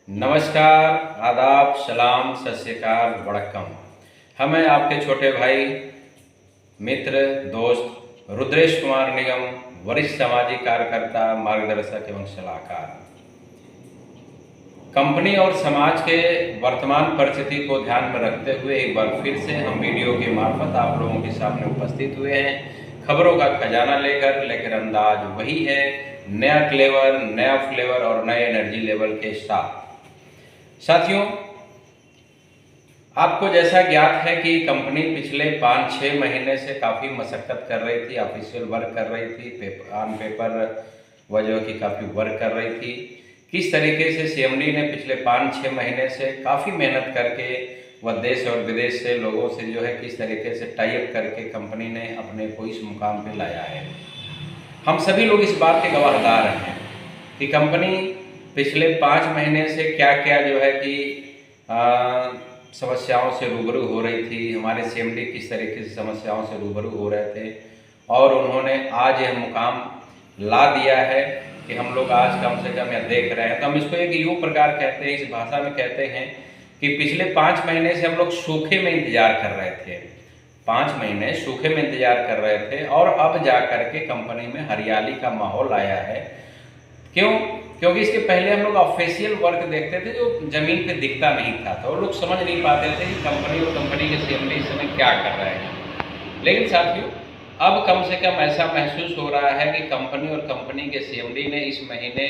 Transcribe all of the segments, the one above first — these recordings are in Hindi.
नमस्कार, आदाब, सलाम, सत श्री अकाल, वड़क्कम। हमें आपके छोटे भाई, मित्र, दोस्त रुद्रेश कुमार निगम, वरिष्ठ सामाजिक कार्यकर्ता, मार्गदर्शक एवं सलाहकार। कंपनी और समाज के वर्तमान परिस्थिति को ध्यान में रखते हुए एक बार फिर से हम वीडियो के मार्फत आप लोगों के सामने उपस्थित हुए हैं, खबरों का खजाना लेकर। लेकिन अंदाज वही है, नया क्लेवर, नया फ्लेवर और नए एनर्जी लेवल के साथ। साथियों, आपको जैसा ज्ञात है कि कंपनी पिछले 5-6 महीने से काफ़ी मशक्क़त कर रही थी, ऑफिशियल वर्क कर रही थी, ऑन पेपर वजह की काफ़ी वर्क कर रही थी। किस तरीके से सीएमडी ने पिछले 5-6 महीने से काफ़ी मेहनत करके वह देश और विदेश से लोगों से जो है किस तरीके से टाई अप करके कंपनी ने अपने को इस मुकाम पे लाया है। हम सभी लोग इस बात के गवाहदार हैं कि कंपनी पिछले 5 महीने से क्या क्या जो है कि समस्याओं से रूबरू हो रही थी। हमारे सीएमडी किस तरीके से समस्याओं से रूबरू हो रहे थे और उन्होंने आज यह मुकाम ला दिया है कि हम लोग आज कम से कम यह देख रहे हैं। तो हम इसको एक यूँ प्रकार कहते हैं, इस भाषा में कहते हैं कि पिछले 5 महीने से हम लोग सूखे में इंतजार कर रहे थे। 5 महीने सूखे में इंतजार कर रहे थे और अब जा कर के कंपनी में हरियाली का माहौल आया है। क्यों? क्योंकि इसके पहले हम लोग ऑफिशियल वर्क देखते थे जो ज़मीन पे दिखता नहीं था, तो लोग समझ नहीं पाते थे कि कंपनी और कंपनी के सीएमडी इस समय क्या कर रहे हैं। लेकिन साथियों, अब कम से कम ऐसा महसूस हो रहा है कि कंपनी और कंपनी के सीएमडी ने इस महीने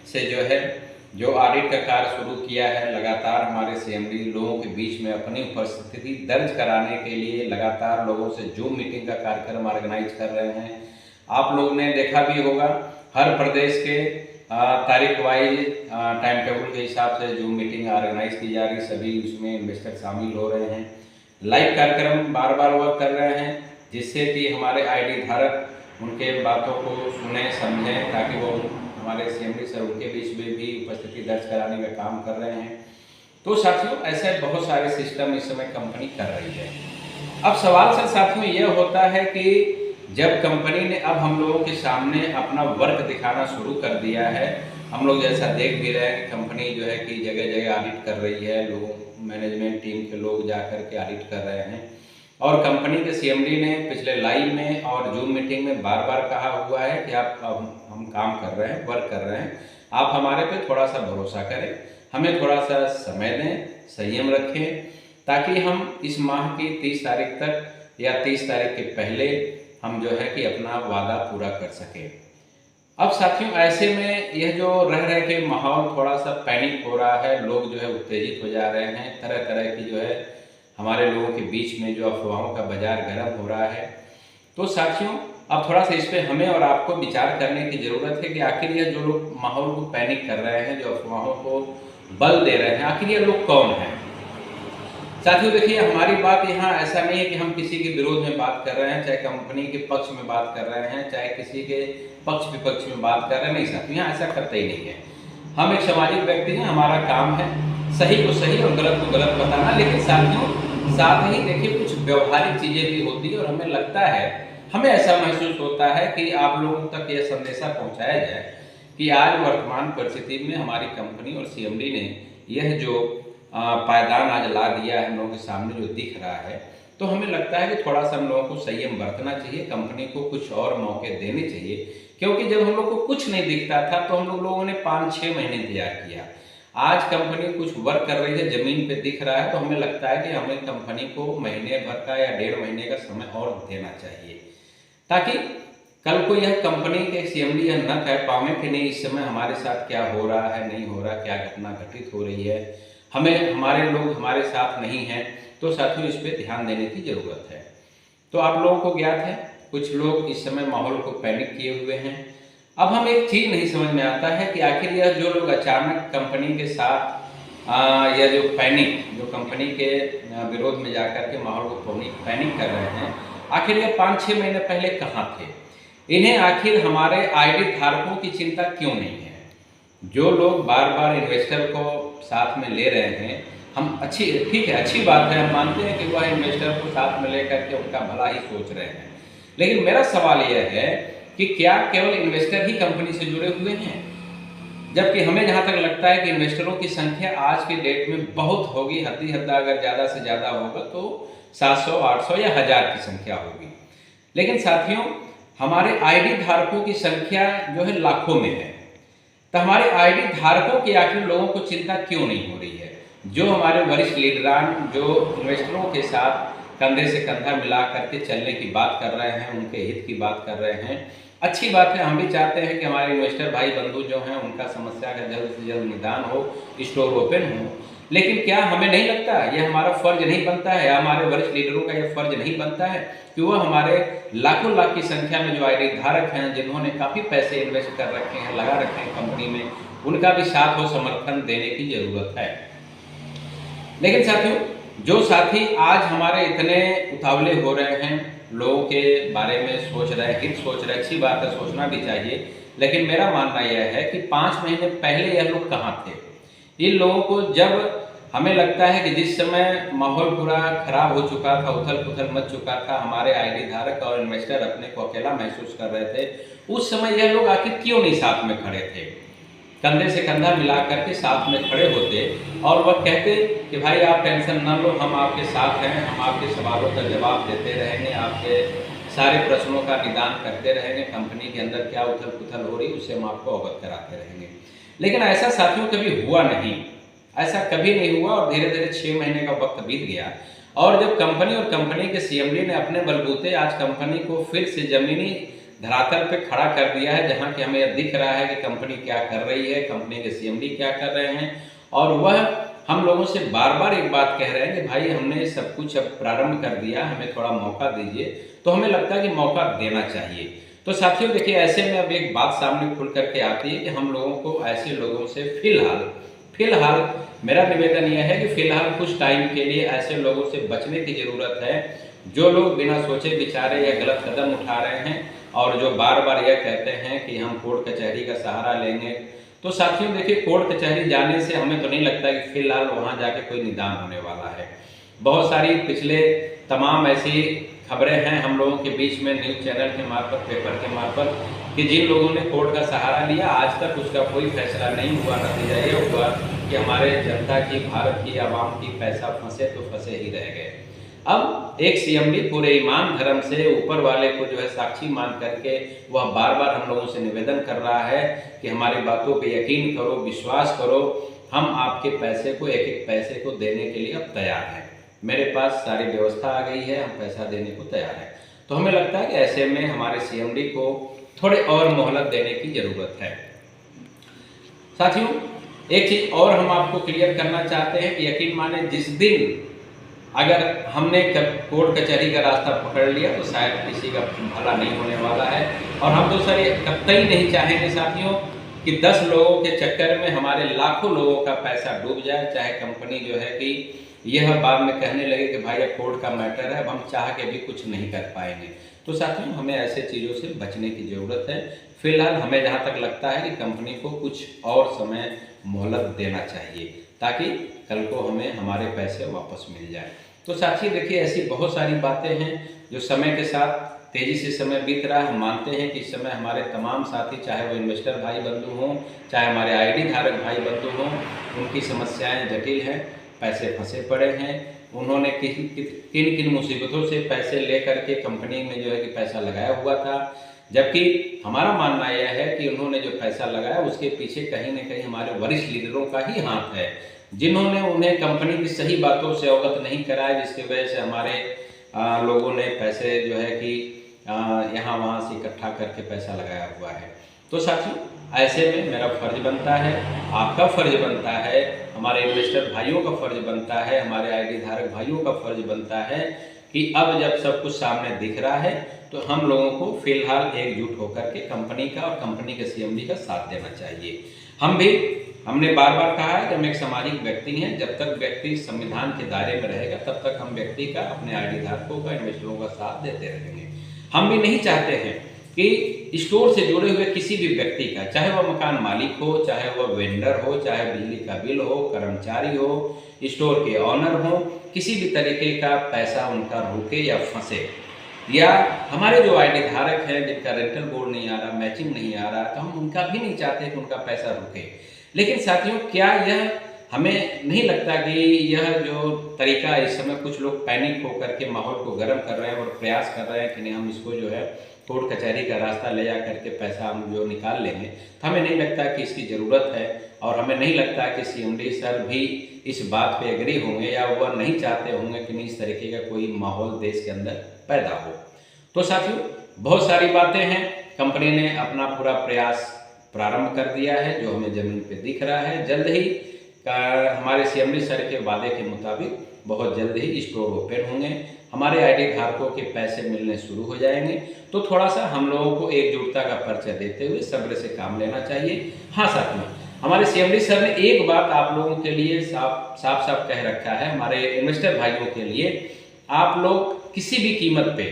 से जो ऑडिट का कार्य शुरू किया है, लगातार हमारे सीएमडी लोगों के बीच में अपनी उपस्थिति दर्ज कराने के लिए लगातार लोगों से जूम मीटिंग का कार्यक्रम ऑर्गेनाइज कर रहे हैं। आप लोग ने देखा भी होगा, हर प्रदेश के तारीख वाइज टाइम टेबल के हिसाब से जूम मीटिंग ऑर्गेनाइज की जा रही, सभी उसमें इन्वेस्टर शामिल हो रहे हैं। लाइव कार्यक्रम बार बार वर्क कर रहे हैं जिससे कि हमारे आईडी धारक उनके बातों को सुने समझें, ताकि वो हमारे सीएमडी सर उनके बीच में भी उपस्थिति दर्ज कराने का काम कर रहे हैं। तो साथियों, ऐसे बहुत सारे सिस्टम इस समय कंपनी कर रही है। अब सवाल सर साथियों यह होता है कि जब कंपनी ने अब हम लोगों के सामने अपना वर्क दिखाना शुरू कर दिया है, हम लोग जैसा देख भी रहे हैं कि कंपनी जो है कि जगह जगह ऑडिट कर रही है, लोग मैनेजमेंट टीम के लोग जा कर के ऑडिट कर रहे हैं। और कंपनी के सीएमडी ने पिछले लाइव में और जूम मीटिंग में बार बार कहा हुआ है कि आप हम काम कर रहे हैं, वर्क कर रहे हैं, आप हमारे पे थोड़ा सा भरोसा करें, हमें थोड़ा सा समय दें, संयम रखें, ताकि हम इस माह की 30 तारीख तक या 30 तारीख के पहले हम जो है कि अपना वादा पूरा कर सकें। अब साथियों, ऐसे में यह जो रह के माहौल थोड़ा सा पैनिक हो रहा है, लोग जो है उत्तेजित हो जा रहे हैं, तरह तरह की जो है हमारे लोगों के बीच में जो अफवाहों का बाजार गर्म हो रहा है। तो साथियों, अब थोड़ा सा इस पर हमें और आपको विचार करने की ज़रूरत है कि आखिर यह जो लोग माहौल को पैनिक कर रहे हैं, जो अफवाहों को बल दे रहे हैं, आखिर ये लोग कौन हैं। साथियों देखिए, हमारी बात यहाँ ऐसा नहीं है कि हम किसी के विरोध में बात कर रहे हैं, चाहे कंपनी के पक्ष में बात कर रहे हैं, चाहे किसी के पक्ष विपक्ष में बात कर रहे हैं। नहीं साथियों, यहाँ ऐसा करते ही नहीं है। हम एक सामाजिक व्यक्ति हैं, हमारा काम है सही को सही और गलत को गलत बताना। लेकिन साथियों, साथ ही देखिए कुछ व्यवहारिक चीज़ें भी होती है और हमें लगता है, हमें ऐसा महसूस होता है कि आप लोगों तक यह संदेशा पहुँचाया जाए कि आज वर्तमान परिस्थिति में हमारी कंपनी और सीएमडी ने यह जो पायदान आज ला दिया है हम लोगों के सामने जो दिख रहा है, तो हमें लगता है कि थोड़ा सा हम लोगों को संयम बरतना चाहिए, कंपनी को कुछ और मौके देने चाहिए। क्योंकि जब हम लोग को कुछ नहीं दिखता था तो हम लोगों ने 5-6 महीने इंतजार किया। आज कंपनी कुछ वर्क कर रही है, ज़मीन पे दिख रहा है, तो हमें लगता है कि हमें कंपनी को महीने भर का या 1.5 महीने का समय और देना चाहिए, ताकि कल को यह कंपनी के सीएमडी यह न कह पावे कि नहीं इस समय हमारे साथ क्या हो रहा है, नहीं हो रहा, क्या घटना घटित हो रही है, हमें हमारे लोग हमारे साथ नहीं हैं। तो साथियों, इस पे ध्यान देने की ज़रूरत है। तो आप लोगों को ज्ञात है, कुछ लोग इस समय माहौल को पैनिक किए हुए हैं। अब हम एक चीज़ नहीं समझ में आता है कि आखिर यह जो लोग अचानक कंपनी के साथ यह जो कंपनी के विरोध में जाकर के माहौल को पैनिक कर रहे हैं, आखिर यह 5-6 महीने पहले कहाँ थे। इन्हें आखिर हमारे आईडी धारकों की चिंता क्यों नहीं है। जो लोग बार बार इन्वेस्टर को साथ में ले रहे हैं, हम ठीक है, अच्छी बात है, हम मानते हैं कि वह इन्वेस्टर को साथ में लेकर के उनका भला ही सोच रहे हैं। लेकिन मेरा सवाल यह है कि क्या केवल इन्वेस्टर ही कंपनी से जुड़े हुए हैं। जबकि हमें जहाँ तक लगता है कि इन्वेस्टरों की संख्या आज की डेट में बहुत होगी, हद्दी हद्दा अगर ज़्यादा से ज़्यादा होगा तो 700, 800 या 1000 की संख्या होगी। लेकिन साथियों, हमारे आईडी धारकों की संख्या जो है लाखों में है। तो हमारे आईडी धारकों की आखिर लोगों को चिंता क्यों नहीं हो रही है? जो हमारे वरिष्ठ लीडरान जो इन्वेस्टरों के साथ कंधे से कंधा मिला करके चलने की बात कर रहे हैं, उनके हित की बात कर रहे हैं, अच्छी बात है। हम भी चाहते हैं कि हमारे इन्वेस्टर भाई बंधु जो हैं उनका समस्या का जल्द से जल्द निदान हो, स्टोर ओपन हो। लेकिन क्या हमें नहीं लगता, ये हमारा फर्ज नहीं बनता है, हमारे वरिष्ठ लीडरों का ये फर्ज नहीं बनता है कि वह हमारे लाखों लाख की संख्या में जो आईडी धारक हैं, जिन्होंने काफ़ी पैसे इन्वेस्ट कर रखे हैं, लगा रखे हैं कंपनी में, उनका भी साथ और समर्थन देने की जरूरत है। लेकिन साथियों, जो साथी आज हमारे इतने उतावले हो रहे हैं, लोगों के बारे में सोच रहे हैं, हित सोच रहे हैं, अच्छी बात है, सोचना भी चाहिए। लेकिन मेरा मानना यह है कि 5 महीने पहले यह लोग कहाँ थे? इन लोगों को जब हमें लगता है कि जिस समय माहौल पूरा खराब हो चुका था, उथल पुथल मच चुका था, हमारे आईडी धारक और इन्वेस्टर अपने को अकेला महसूस कर रहे थे, उस समय यह लोग आखिर क्यों नहीं साथ में खड़े थे? कंधे से कंधा मिला करके साथ में खड़े होते और वह कहते कि भाई आप टेंशन न लो, हम आपके साथ हैं, हम आपके सवालों का जवाब देते रहेंगे, आपके सारे प्रश्नों का निदान करते रहेंगे, कंपनी के अंदर क्या उथल पुथल हो रही उससे हम आपको अवगत कराते रहेंगे। लेकिन ऐसा साथियों कभी हुआ नहीं, ऐसा कभी नहीं हुआ। और धीरे धीरे 6 महीने का वक्त बीत गया और जब कंपनी और कंपनी के सीएमडी ने अपने बलबूते आज कंपनी को फिर से जमीनी धरातल पे खड़ा कर दिया है, जहां कि हमें यह दिख रहा है कि कंपनी क्या कर रही है, कंपनी के सीएमडी क्या कर रहे हैं, और वह हम लोगों से बार बार एक बात कह रहे हैं कि भाई हमने सब कुछ अब प्रारंभ कर दिया, हमें थोड़ा मौका दीजिए। तो हमें लगता है कि मौका देना चाहिए। तो साथियों देखिए, ऐसे में अब एक बात सामने खुल करके आती है कि हम लोगों को ऐसे लोगों से फिलहाल मेरा निवेदन यह है कि फिलहाल कुछ टाइम के लिए ऐसे लोगों से बचने की जरूरत है, जो लोग बिना सोचे विचारे या गलत कदम उठा रहे हैं और जो बार बार यह कहते हैं कि हम कोर्ट कचहरी का सहारा लेंगे। तो साथियों देखिए, कोर्ट कचहरी जाने से हमें तो नहीं लगता कि फिलहाल वहां जाके कोई निदान होने वाला है। बहुत सारी पिछले तमाम ऐसी खबरें हैं हम लोगों के बीच में, न्यूज़ चैनल के मार्फत, पेपर के मार्फत, कि जिन लोगों ने कोर्ट का सहारा लिया आज तक उसका कोई फैसला नहीं हुआ। नतीजा ये हुआ कि हमारे जनता की, भारत की आवाम की पैसा फंसे तो फंसे ही रह गए। अब एक सीएमडी पूरे ईमान धर्म से ऊपर वाले को जो है साक्षी मान करके वह बार बार हम लोगों से निवेदन कर रहा है कि हमारी बातों पे यकीन करो, विश्वास करो, हम आपके पैसे को, एक एक पैसे को देने के लिए अब तैयार हैं, मेरे पास सारी व्यवस्था आ गई है, हम पैसा देने को तैयार हैं। तो हमें लगता है कि ऐसे में हमारे सीएमडी को थोड़े और मोहलत देने की जरूरत है। साथियों, एक चीज और हम आपको क्लियर करना चाहते हैं कि यकीन माने, जिस दिन अगर हमने कोर्ट कचहरी का रास्ता पकड़ लिया तो शायद किसी का भला नहीं होने वाला है। और हम तो सर ये कतई नहीं चाहेंगे साथियों कि 10 लोगों के चक्कर में हमारे लाखों लोगों का पैसा डूब जाए, चाहे कंपनी जो है कि यह बाद में कहने लगे कि भाई अब कोर्ट का मैटर है, अब हम चाह के भी कुछ नहीं कर पाएंगे। तो साथियों, हमें ऐसे चीज़ों से बचने की ज़रूरत है। फिलहाल हमें जहाँ तक लगता है कि कंपनी को कुछ और समय मोहलत देना चाहिए, ताकि कल को हमें हमारे पैसे वापस मिल जाए। तो साथियों देखिए, ऐसी बहुत सारी बातें हैं जो समय के साथ तेज़ी से समय बीत रहा है। हम मानते हैं कि इस समय हमारे तमाम साथी, चाहे वो इन्वेस्टर भाई बंधु हों, चाहे हमारे आईडी धारक भाई बंधु हों, उनकी समस्याएं जटिल हैं, पैसे फंसे पड़े हैं। उन्होंने किन किन मुसीबतों से पैसे ले करके कंपनी में जो है कि पैसा लगाया हुआ था, जबकि हमारा मानना यह है कि उन्होंने जो पैसा लगाया उसके पीछे कहीं न कहीं हमारे वरिष्ठ लीडरों का ही हाथ है, जिन्होंने उन्हें कंपनी की सही बातों से अवगत नहीं कराया, जिसकी वजह से हमारे लोगों ने पैसे जो है कि यहाँ वहाँ से इकट्ठा करके पैसा लगाया हुआ है। तो साथियों, ऐसे में मेरा फर्ज बनता है, आपका फर्ज बनता है, हमारे इन्वेस्टर भाइयों का फर्ज बनता है, हमारे आईडी धारक भाइयों का फर्ज बनता है कि अब जब सब कुछ सामने दिख रहा है तो हम लोगों को फिलहाल एकजुट होकर के कंपनी का और कंपनी के सीएमडी का साथ देना चाहिए। हमने बार बार कहा है कि हम एक सामाजिक व्यक्ति हैं, जब तक व्यक्ति संविधान के दायरे में रहेगा तब तक हम व्यक्ति का, अपने आईडी धारकों का, इन्वेस्टरों का साथ देते रहेंगे। हम भी नहीं चाहते हैं कि स्टोर से जुड़े हुए किसी भी व्यक्ति का, चाहे वह मकान मालिक हो, चाहे वह वेंडर हो, चाहे बिजली का बिल हो, कर्मचारी हो, स्टोर के ऑनर हो, किसी भी तरीके का पैसा उनका रुके या फंसे। या हमारे जो आईडी धारक हैं जिनका रेंटल बोर्ड नहीं आ रहा, मैचिंग नहीं आ रहा, तो हम उनका भी नहीं चाहते कि उनका पैसा रुके। लेकिन साथियों, क्या यह हमें नहीं लगता कि यह जो तरीका इस समय कुछ लोग पैनिक होकर के माहौल को गर्म कर रहे हैं और प्रयास कर रहे हैं कि नहीं हम इसको जो है कोर्ट कचहरी का रास्ता ले जा करके पैसा हम जो निकाल लेंगे, तो हमें नहीं लगता कि इसकी ज़रूरत है। और हमें नहीं लगता कि सीएमडी सर भी इस बात पे एग्री होंगे या वह नहीं चाहते होंगे कि नहीं इस तरीके का कोई माहौल देश के अंदर पैदा हो। तो साथियों, बहुत सारी बातें हैं, कंपनी ने अपना पूरा प्रयास प्रारंभ कर दिया है जो हमें ज़मीन पे दिख रहा है। जल्द ही हमारे सीएमडी सर के वादे के मुताबिक बहुत जल्द ही स्टोर ओपन होंगे, हमारे आईडी धारकों के पैसे मिलने शुरू हो जाएंगे। तो थोड़ा सा हम लोगों को एकजुटता का परिचय देते हुए सब्र से काम लेना चाहिए। हाँ साथियों, हमारे सीएमडी सर ने एक बात आप लोगों के लिए साफ कह रखा है, हमारे इन्वेस्टर भाइयों के लिए, आप लोग किसी भी कीमत पे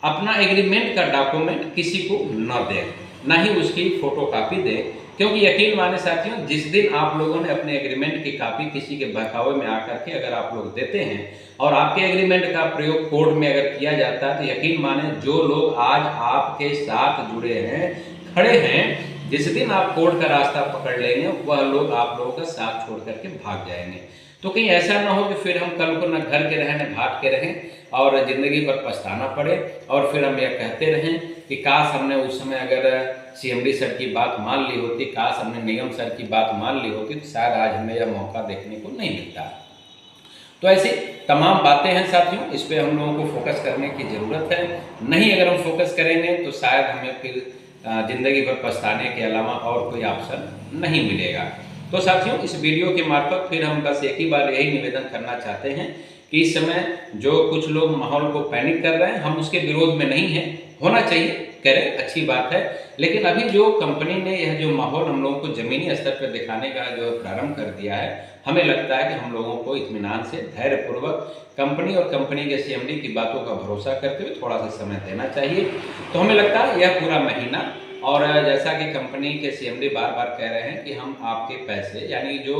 अपना एग्रीमेंट का डॉक्यूमेंट किसी को न दें, ना ही उसकी फोटो कॉपी दें, क्योंकि यकीन माने साथियों, जिस दिन आप लोगों ने अपने एग्रीमेंट की कॉपी किसी के बहकावे में आकर के अगर आप लोग देते हैं और आपके एग्रीमेंट का प्रयोग कोर्ट में अगर किया जाता है, तो यकीन माने जो लोग आज आपके साथ जुड़े हैं, खड़े हैं, जिस दिन आप कोर्ट का रास्ता पकड़ लेंगे वह लोग आप लोगों का साथ छोड़ करके भाग जाएंगे। तो कहीं ऐसा ना हो कि फिर हम कल को न घर के रहें न घाट के रहें और ज़िंदगी भर पछताना पड़े और फिर हम यह कहते रहें कि काश हमने उस समय अगर सीएमडी सर की बात मान ली होती, काश हमने निगम सर की बात मान ली होती, तो शायद आज हमें यह मौका देखने को नहीं मिलता। तो ऐसी तमाम बातें हैं साथियों, इस पर हम लोगों को फोकस करने की ज़रूरत है। नहीं अगर हम फोकस करेंगे तो शायद हमें फिर ज़िंदगी भर पछताने के अलावा और कोई ऑप्शन नहीं मिलेगा। तो साथियों, इस वीडियो के मार्फत फिर हम बस एक ही बार यही निवेदन करना चाहते हैं कि इस समय जो कुछ लोग माहौल को पैनिक कर रहे हैं, हम उसके विरोध में नहीं हैं, होना चाहिए, करें, अच्छी बात है। लेकिन अभी जो कंपनी ने यह जो माहौल हम लोगों को ज़मीनी स्तर पर दिखाने का जो प्रारंभ कर दिया है, हमें लगता है कि हम लोगों को इत्मीनान से धैर्यपूर्वक कंपनी और कंपनी के सीएमडी की बातों का भरोसा करते हुए थोड़ा सा समय देना चाहिए। तो हमें लगता है यह पूरा महीना, और जैसा कि कंपनी के सीएमडी बार बार कह रहे हैं कि हम आपके पैसे यानी जो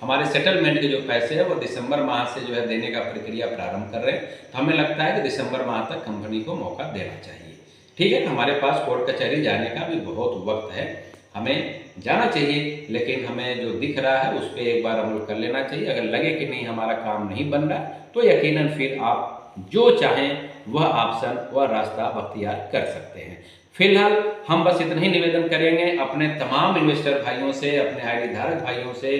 हमारे सेटलमेंट के जो पैसे हैं वो दिसंबर माह से जो है देने का प्रक्रिया प्रारंभ कर रहे हैं। तो हमें लगता है कि दिसंबर माह तक कंपनी को मौका देना चाहिए। ठीक है, हमारे पास कोर्ट कचहरी जाने का भी बहुत वक्त है, हमें जाना चाहिए, लेकिन हमें जो दिख रहा है उस पर एक बार अमल कर लेना चाहिए। अगर लगे कि नहीं हमारा काम नहीं बन रहा, तो यकीनन फिर आप जो चाहें वह ऑप्शन वह रास्ता बख्तियार कर सकते हैं। फिलहाल हम बस इतना ही निवेदन करेंगे अपने तमाम इन्वेस्टर भाइयों से, अपने आईडी धारक भाइयों से,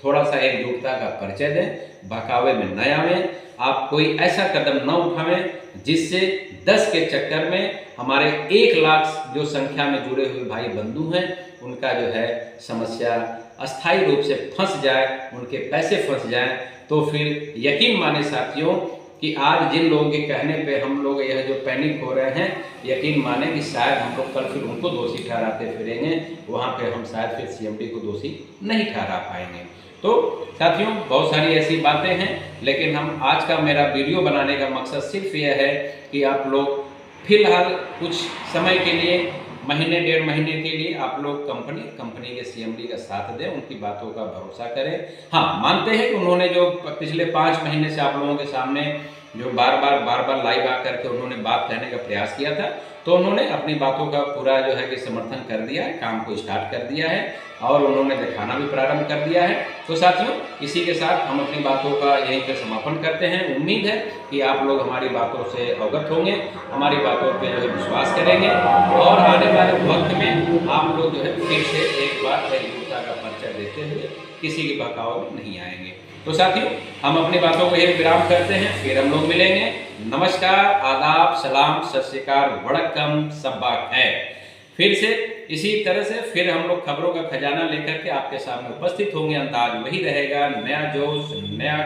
थोड़ा सा एकजुटता का परिचय दें, बहकावे में न आवें, आप कोई ऐसा कदम न उठावें जिससे 10 के चक्कर में हमारे 1 लाख जो संख्या में जुड़े हुए भाई बंधु हैं उनका जो है समस्या अस्थायी रूप से फंस जाए, उनके पैसे फंस जाएं। तो फिर यकीन माने साथियों कि आज जिन लोगों के कहने पे हम लोग यह जो पैनिक हो रहे हैं, यकीन माने कि शायद हम लोग कल फिर उनको दोषी ठहराते फिरेंगे, वहाँ पे हम शायद फिर सीएमडी को दोषी नहीं ठहरा पाएंगे। तो साथियों, बहुत सारी ऐसी बातें हैं, लेकिन हम आज का मेरा वीडियो बनाने का मकसद सिर्फ यह है कि आप लोग फिलहाल कुछ समय के लिए, महीने 1.5 महीने के लिए आप लोग कंपनी के सीएमडी का साथ दें, उनकी बातों का भरोसा करें। हाँ, मानते हैं कि उन्होंने जो पिछले 5 महीने से आप लोगों के सामने जो बार बार लाइव आकर के उन्होंने बात कहने का प्रयास किया था, तो उन्होंने अपनी बातों का पूरा जो है कि समर्थन कर दिया है, काम को स्टार्ट कर दिया है और उन्होंने दिखाना भी प्रारंभ कर दिया है। तो साथियों, इसी के साथ हम अपनी बातों का यहीं पर समापन करते हैं। उम्मीद है कि आप लोग हमारी बातों से अवगत होंगे, हमारी बातों पे जो है विश्वास करेंगे और आने वाले वक्त में आप लोग जो है फिर से एक बार एकजुटता का परिचय देते हुए किसी के बहकाव में नहीं आएंगे। तो साथियों, हम अपनी बातों को यही विराम करते हैं, फिर हम लोग मिलेंगे। नमस्कार, आदाब, सलाम, सत श्री अकाल, वड़क्कम, सब्बा खैर। फिर से इसी तरह से फिर हम लोग खबरों का खजाना लेकर के आपके सामने उपस्थित होंगे। अंदाज वही रहेगा, नया जोश, नया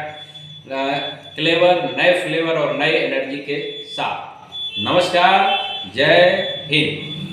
क्लेवर, नए फ्लेवर और नए एनर्जी के साथ। नमस्कार, जय हिंद।